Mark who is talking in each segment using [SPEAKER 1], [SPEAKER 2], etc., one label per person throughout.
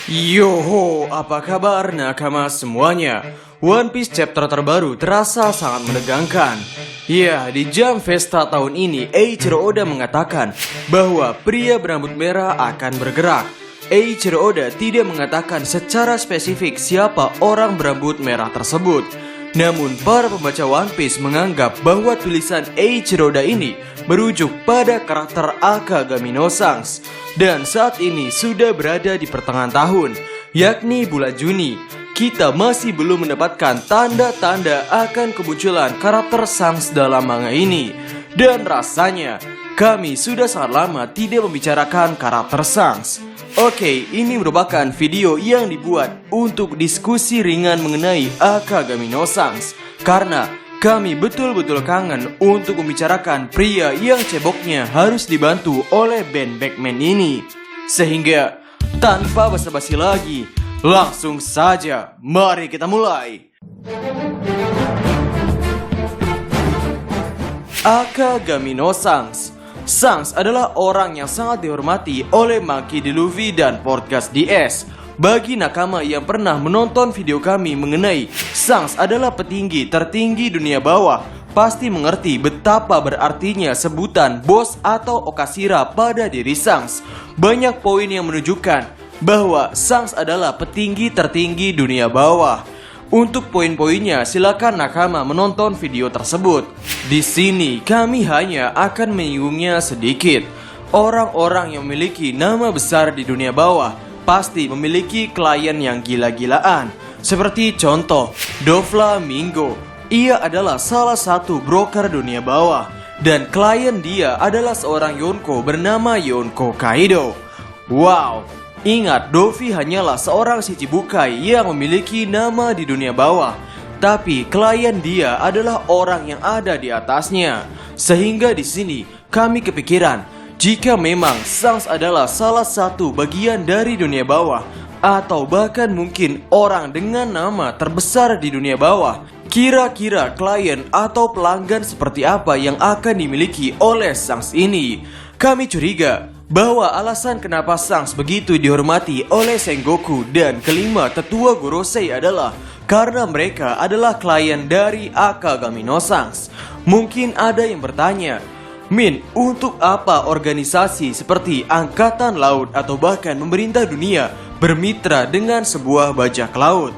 [SPEAKER 1] Yoho, apa kabar nakama semuanya? One Piece chapter terbaru terasa sangat menegangkan. Ya, di Jump Festa tahun ini, Eiichiro Oda mengatakan bahwa pria berambut merah akan bergerak. Eiichiro Oda tidak mengatakan secara spesifik siapa orang berambut merah tersebut. Namun, para pembaca One Piece menganggap bahwa tulisan Eiichiro Oda ini merujuk pada karakter Akagami no Shanks. Dan saat ini sudah berada di pertengahan tahun, yakni bulan Juni. Kita masih belum mendapatkan tanda-tanda akan kemunculan karakter Shanks dalam manga ini. Dan rasanya, kami sudah sangat lama tidak membicarakan karakter Shanks. Oke, ini merupakan video yang dibuat untuk diskusi ringan mengenai Akagami no Shanks. Karena kami betul-betul kangen untuk membicarakan pria yang ceboknya harus dibantu oleh Ben Beckman ini. Sehingga, tanpa basa-basi lagi, langsung saja, mari kita mulai. Akagami no Shanks. Shanks adalah orang yang sangat dihormati oleh Monkey D. Luffy dan Portgas DS. Bagi nakama yang pernah menonton video kami mengenai Shanks adalah petinggi tertinggi dunia bawah, pasti mengerti betapa berartinya sebutan bos atau Okashira pada diri Shanks. Banyak poin yang menunjukkan bahwa Shanks adalah petinggi tertinggi dunia bawah. Untuk poin-poinnya silakan nakama menonton video tersebut. Di sini kami hanya akan menyinggungnya sedikit. Orang-orang yang memiliki nama besar di dunia bawah pasti memiliki klien yang gila-gilaan. Seperti contoh, Doflamingo. Ia adalah salah satu broker dunia bawah. Dan klien dia adalah seorang Yonko bernama Yonko Kaido. Wow, ingat Dovi hanyalah seorang Shichibukai yang memiliki nama di dunia bawah. Tapi klien dia adalah orang yang ada di atasnya. Sehingga di sini kami kepikiran, jika memang Shanks adalah salah satu bagian dari dunia bawah, atau bahkan mungkin orang dengan nama terbesar di dunia bawah, kira-kira klien atau pelanggan seperti apa yang akan dimiliki oleh Shanks ini? Kami curiga bahwa alasan kenapa Shanks begitu dihormati oleh Sengoku dan kelima tetua Gorosei adalah karena mereka adalah klien dari Akagami no Shanks. Mungkin ada yang bertanya, Min, untuk apa organisasi seperti Angkatan Laut atau bahkan pemerintah dunia bermitra dengan sebuah bajak laut?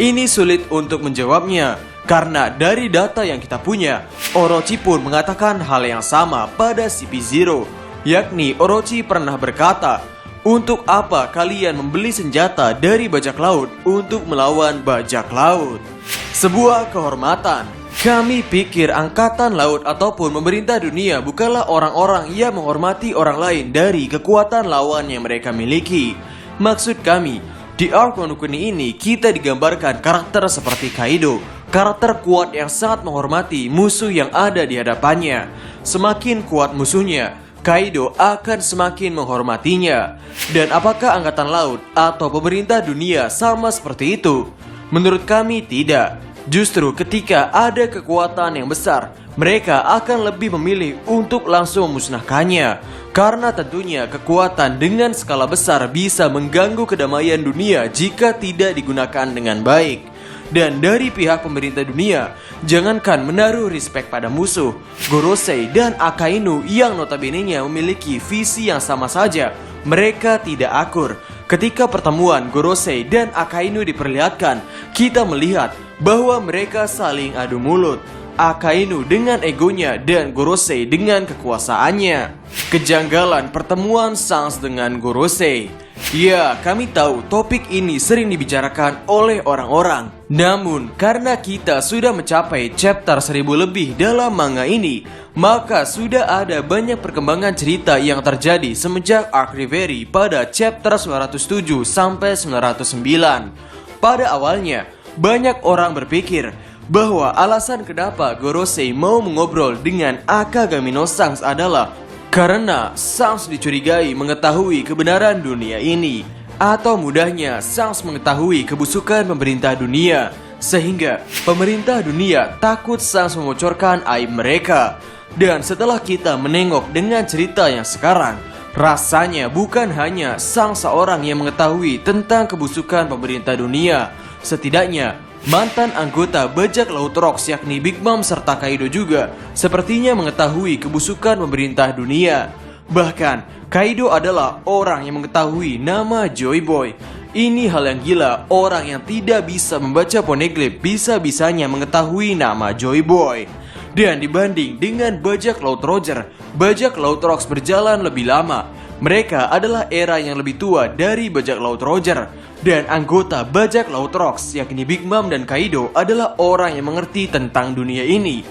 [SPEAKER 1] Ini sulit untuk menjawabnya. Karena dari data yang kita punya, Orochi pun mengatakan hal yang sama pada CP0. Yakni Orochi pernah berkata, untuk apa kalian membeli senjata dari bajak laut untuk melawan bajak laut? Sebuah kehormatan. Kami pikir Angkatan Laut ataupun pemerintah dunia bukanlah orang-orang yang menghormati orang lain dari kekuatan lawan yang mereka miliki. Maksud kami, di arc Wano Kuni ini kita digambarkan karakter seperti Kaido, karakter kuat yang sangat menghormati musuh yang ada di hadapannya. Semakin kuat musuhnya, Kaido akan semakin menghormatinya. Dan apakah Angkatan Laut atau pemerintah dunia sama seperti itu? Menurut kami tidak. Justru ketika ada kekuatan yang besar, mereka akan lebih memilih untuk langsung memusnahkannya. Karena tentunya kekuatan dengan skala besar bisa mengganggu kedamaian dunia jika tidak digunakan dengan baik. Dan dari pihak pemerintah dunia, jangankan menaruh respek pada musuh, Gorosei dan Akainu yang notabene-nya memiliki visi yang sama saja, mereka tidak akur. Ketika pertemuan Gorosei dan Akainu diperlihatkan, kita melihat bahwa mereka saling adu mulut. Akainu dengan egonya dan Gorosei dengan kekuasaannya. Kejanggalan pertemuan Shanks dengan Gorosei. Ya, kami tahu topik ini sering dibicarakan oleh orang-orang. Namun, karena kita sudah mencapai chapter 1000 lebih dalam manga ini, maka sudah ada banyak perkembangan cerita yang terjadi semenjak arc Reverie pada chapter 907 sampai 909. Pada awalnya, banyak orang berpikir bahwa alasan kenapa Gorosei mau mengobrol dengan Akagami no Shanks adalah karena Shanks dicurigai mengetahui kebenaran dunia ini. Atau mudahnya Shanks mengetahui kebusukan pemerintah dunia. Sehingga pemerintah dunia takut Shanks membocorkan aib mereka. Dan setelah kita menengok dengan cerita yang sekarang, Rasanya bukan hanya sang seorang yang mengetahui tentang kebusukan pemerintah dunia. Setidaknya mantan anggota bajak laut Rocks yakni Big Mom serta Kaido juga sepertinya mengetahui kebusukan pemerintah dunia. Bahkan Kaido adalah orang yang mengetahui nama Joy Boy. Ini hal yang gila, orang yang tidak bisa membaca poneglyph bisa-bisanya mengetahui nama Joy Boy. Dan dibanding dengan bajak laut Roger, bajak laut Rocks berjalan lebih lama. Mereka adalah era yang lebih tua dari bajak laut Roger. Dan anggota bajak laut Rocks yakni Big Mom dan Kaido adalah orang yang mengerti tentang dunia ini.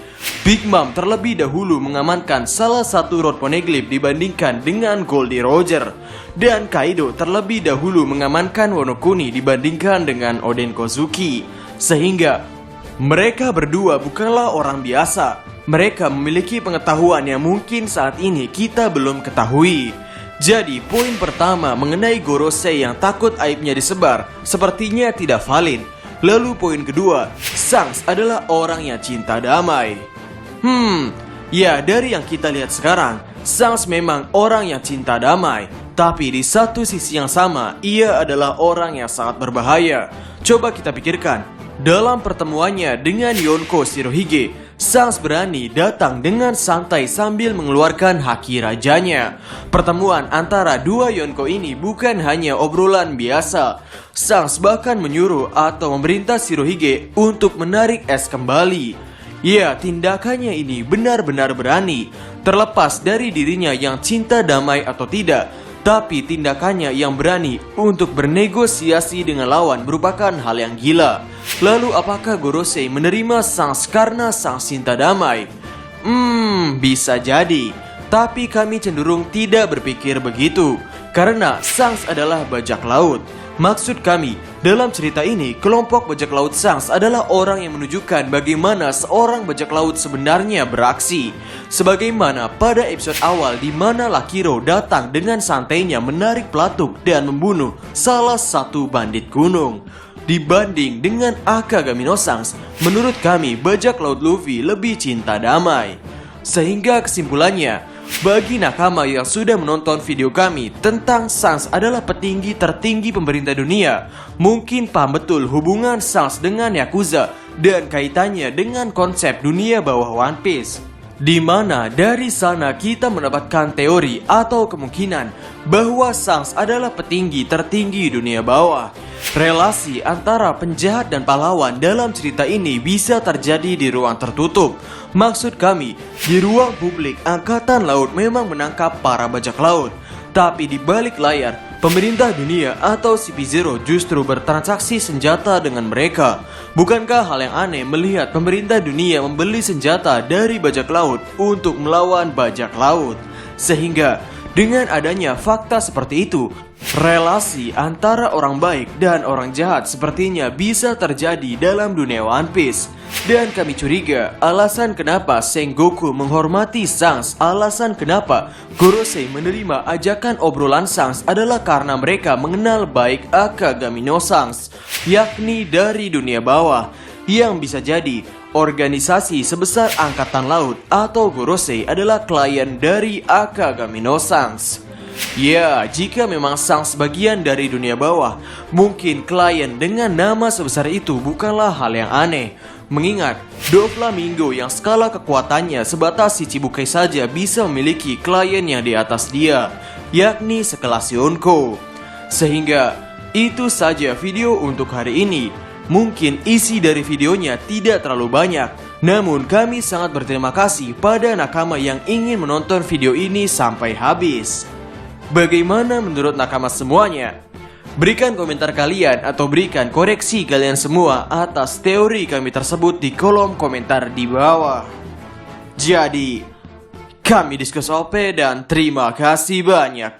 [SPEAKER 1] Big Mom terlebih dahulu mengamankan salah satu rod poneglyph dibandingkan dengan Goldie Roger. Dan Kaido terlebih dahulu mengamankan Wano Kuni dibandingkan dengan Oden Kozuki. Sehingga mereka berdua bukanlah orang biasa. Mereka memiliki pengetahuan yang mungkin saat ini kita belum ketahui. Jadi poin pertama mengenai Gorosei yang takut aibnya disebar sepertinya tidak valid. Lalu poin kedua, Shanks adalah orang yang cinta damai. Ya dari yang kita lihat sekarang, Shanks memang orang yang cinta damai. Tapi di satu sisi yang sama, ia adalah orang yang sangat berbahaya. Coba kita pikirkan, dalam pertemuannya dengan Yonko Shirohige, Shanks berani datang dengan santai sambil mengeluarkan haki rajanya. Pertemuan antara dua Yonko ini bukan hanya obrolan biasa. Shanks bahkan menyuruh atau memerintah Shirohige untuk menarik es kembali. Ya, tindakannya ini benar-benar berani. Terlepas dari dirinya yang cinta damai atau tidak, tapi tindakannya yang berani untuk bernegosiasi dengan lawan merupakan hal yang gila. Lalu apakah Gorosei menerima Shanks karena Shanks cinta damai? Bisa jadi. Tapi kami cenderung tidak berpikir begitu. Karena Shanks adalah bajak laut. Maksud kami, dalam cerita ini, kelompok bajak laut Shanks adalah orang yang menunjukkan bagaimana seorang bajak laut sebenarnya beraksi. Sebagaimana pada episode awal di mana Lakiro datang dengan santainya menarik pelatuk dan membunuh salah satu bandit gunung. Dibanding dengan Akagami no Shanks, menurut kami bajak laut Luffy lebih cinta damai. Sehingga kesimpulannya, bagi nakama yang sudah menonton video kami tentang Shanks adalah petinggi tertinggi pemerintah dunia, mungkin paham betul hubungan Shanks dengan Yakuza dan kaitannya dengan konsep dunia bawah One Piece. Di mana dari sana kita mendapatkan teori atau kemungkinan bahwa Shanks adalah petinggi tertinggi dunia bawah. Relasi antara penjahat dan pahlawan dalam cerita ini bisa terjadi di ruang tertutup. Maksud kami, di ruang publik Angkatan Laut memang menangkap para bajak laut. Tapi di balik layar, pemerintah dunia atau CP0 justru bertransaksi senjata dengan mereka. Bukankah hal yang aneh melihat pemerintah dunia membeli senjata dari bajak laut untuk melawan bajak laut? Sehingga dengan adanya fakta seperti itu, relasi antara orang baik dan orang jahat sepertinya bisa terjadi dalam dunia One Piece. Dan kami curiga alasan kenapa Sengoku menghormati Shanks, alasan kenapa Gorosei menerima ajakan obrolan Shanks adalah karena mereka mengenal baik Akagami no Shanks, yakni dari dunia bawah, yang bisa jadi organisasi sebesar Angkatan Laut atau Gorosei adalah klien dari Akagami no Shanks. Ya, jika memang Shanks bagian dari dunia bawah, mungkin klien dengan nama sebesar itu bukanlah hal yang aneh. Mengingat Doflamingo yang skala kekuatannya sebatas Shichibukai saja bisa memiliki klien yang di atas dia, yakni sekelas Yonko. Sehingga itu saja video untuk hari ini. Mungkin isi dari videonya tidak terlalu banyak, namun kami sangat berterima kasih pada nakama yang ingin menonton video ini sampai habis. Bagaimana menurut nakama semuanya? Berikan komentar kalian atau berikan koreksi kalian semua atas teori kami tersebut di kolom komentar di bawah. Jadi, kami Diskus OP dan terima kasih banyak.